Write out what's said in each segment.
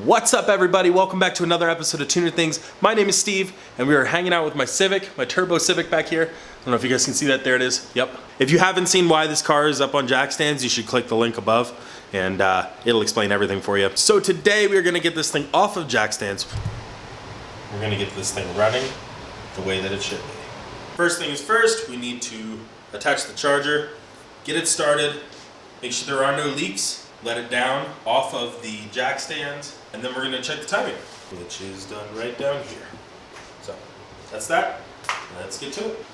What's up, everybody? Welcome back to another episode of Tuner Things. My name is Steve, and we are hanging out with my Civic, my Turbo Civic back here. I don't know if you guys can see that. There it is. Yep. If you haven't seen why this car is up on jack stands, you should click the link above, and it'll explain everything for you. So today we are going to get this thing off of jack stands. We're going to get this thing running the way that it should be. First thing is first, we need to attach the charger, get it started, make sure there are no leaks, let it down off of the jack stands, and then we're going to check the timing, which is done right down here. So that's that. Let's get to it.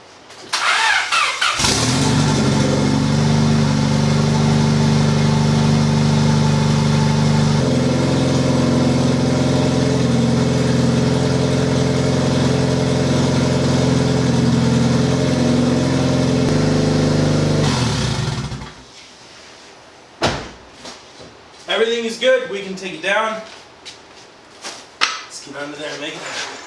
Everything is good. We can take it down. Let's get under there and make it happen.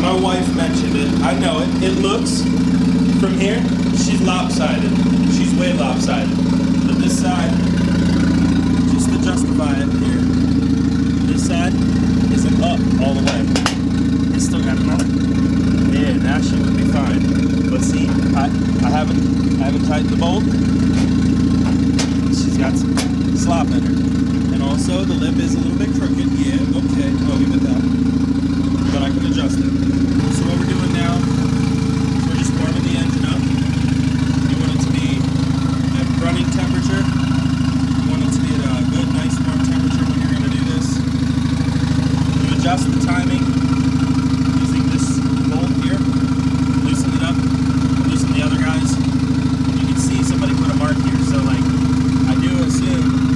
My wife mentioned it. I know it. It looks, from here, she's lopsided. She's way lopsided. But this side, just to justify it here, this side isn't up all the way. It's still got another. Yeah, now she would be fine. But see, I haven't tightened the bolt. She's got some slop in her. And also, the lip is a little bit crooked. Yeah, okay, I'll give it that. But I can adjust it. So what we're doing now is we're just warming the engine up. You want it to be at running temperature. You want it to be at a good, nice, warm temperature when you're going to do this. You adjust the timing using this bolt here. Loosen it up. Loosen the other guys. You can see somebody put a mark here. So like, I do assume.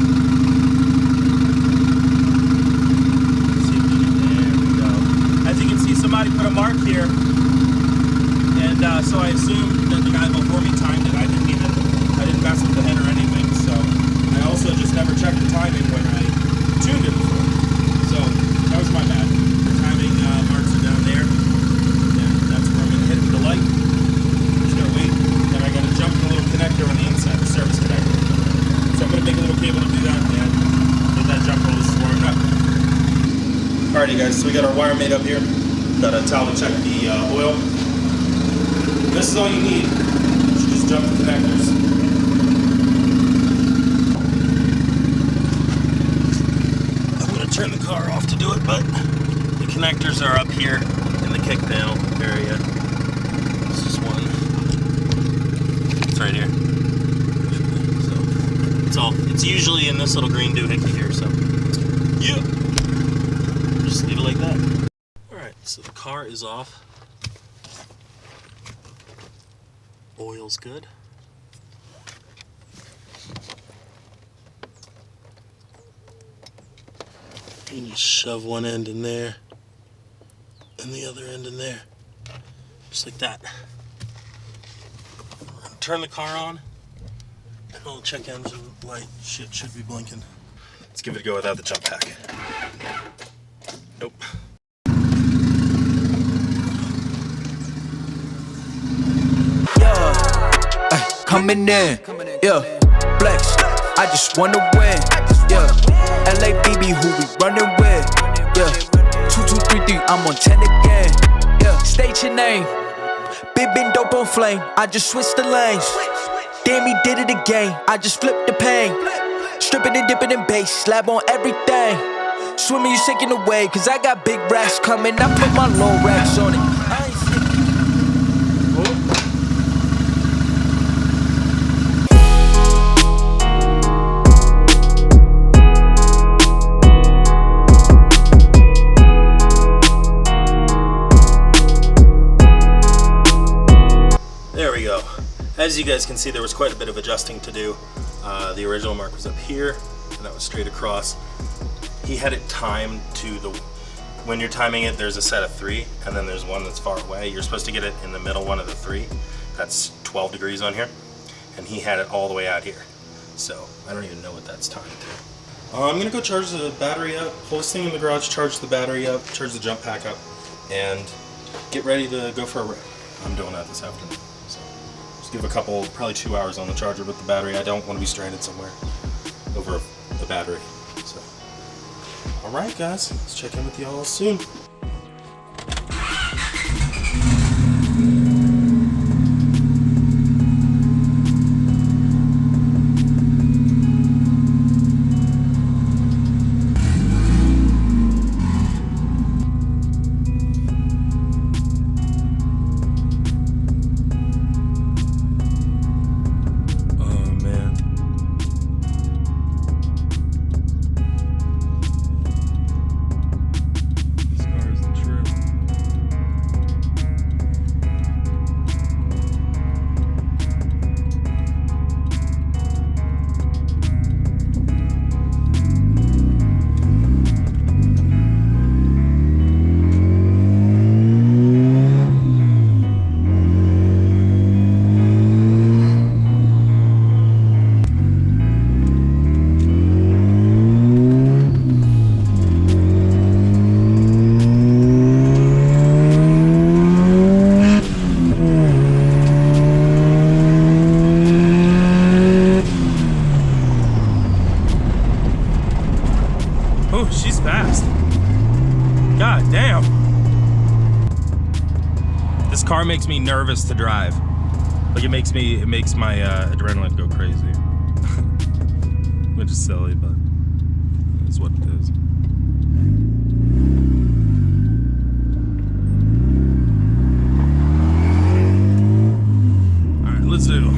Somebody put a mark here, and so I assumed that the guy before me timed it. I didn't mess with the head or anything, so I also just never checked the timing when I tuned it before. So that was my bad. The timing marks are down there, and that's where I'm going to hit with the light. Just gotta wait, then I got to jump the little connector on the inside, the service connector. So I'm going to make a little cable to do that, and get that jump roll just warmed up. Alrighty guys, so we got our wire made up here. Got a towel to check the oil. This is all you need. You should just jump the connectors. I'm going to turn the car off to do it, but the connectors are up here in the kick panel area. This is one. It's right here. So it's usually in this little green doohickey here. So yeah, just leave it like that. So the car is off. Oil's good. And you shove one end in there and the other end in there. Just like that. Turn the car on and all the check engine light shit should be blinking. Let's give it a go without the jump pack. Nope. Coming in, yeah, flex, I just wanna win, yeah, LABB who we running with, yeah, 2233, I'm on 10 again, yeah, state your name, big been dope on flame, I just switched the lanes, damn he did it again, I just flipped the pain, stripping and dipping in bass, slab on everything, swimming you sinking away, cause I got big racks coming, I put my low racks on it, I ain't As you guys can see, there was quite a bit of adjusting to do. The original mark was up here, and that was straight across. He had it timed to the, when you're timing it, there's a set of 3, and then there's one that's far away. You're supposed to get it in the middle one of the 3. That's 12 degrees on here, and he had it all the way out here. So I don't even know what that's timed to. I'm gonna go charge the battery up, pull this thing in the garage, charge the battery up, charge the jump pack up, and get ready to go for a rip. I'm doing that this afternoon. So just give a couple, probably 2 hours on the charger with the battery. I don't want to be stranded somewhere over the battery. So, all right, guys, let's check in with y'all soon. Oh, she's fast. God damn. This car makes me nervous to drive. Like it makes my adrenaline go crazy. Which is silly, but it's what it is. All right, let's do.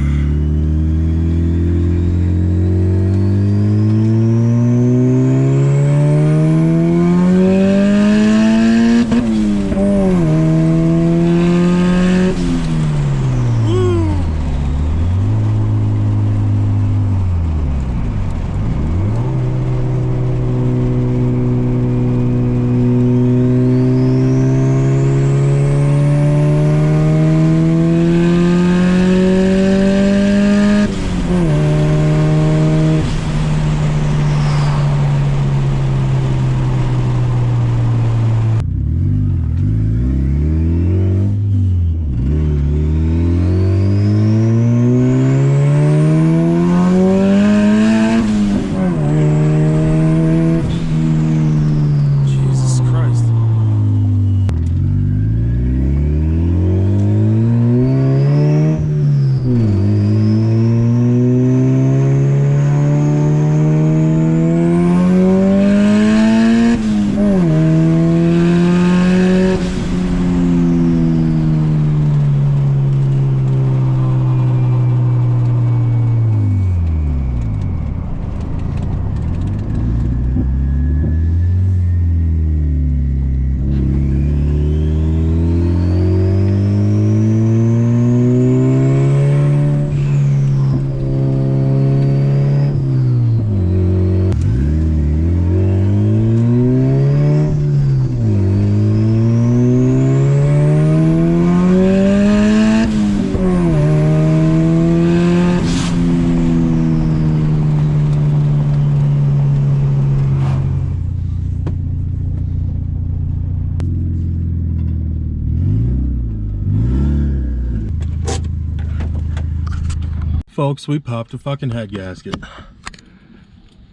Folks, we popped a fucking head gasket.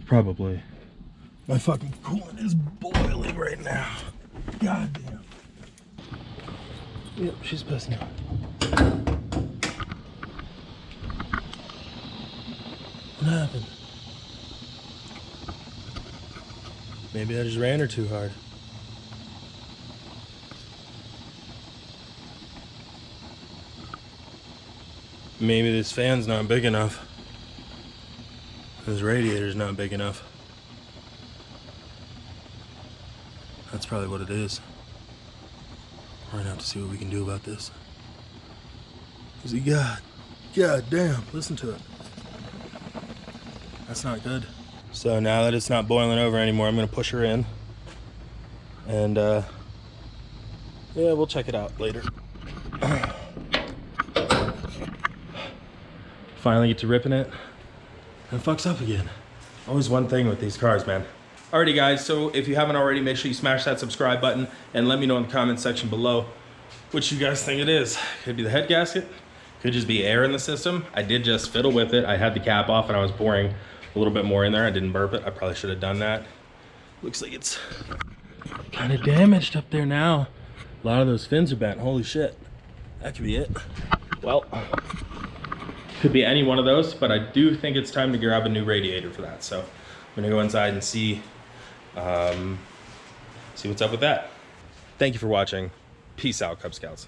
Probably. My fucking coolant is boiling right now. God damn. Yep, she's pissing out. What happened? Maybe I just ran her too hard. Maybe this fan's not big enough. This radiator's not big enough. That's probably what it is. We're gonna have to see what we can do about this. What's he got? God damn, listen to it. That's not good. So now that it's not boiling over anymore, I'm gonna push her in. And yeah, we'll check it out later. Finally get to ripping it, and it fucks up again. Always one thing with these cars, man. Alrighty guys, so if you haven't already, make sure you smash that subscribe button and let me know in the comments section below what you guys think it is. Could be the head gasket, could just be air in the system. I did just fiddle with it. I had the cap off and I was pouring a little bit more in there. I didn't burp it. I probably should have done that. Looks like it's kind of damaged up there now. A lot of those fins are bent. Holy shit. That could be it. Well, could be any one of those, but I do think it's time to grab a new radiator for that. So I'm gonna go inside and see what's up with that. Thank you for watching. Peace out, Cub Scouts.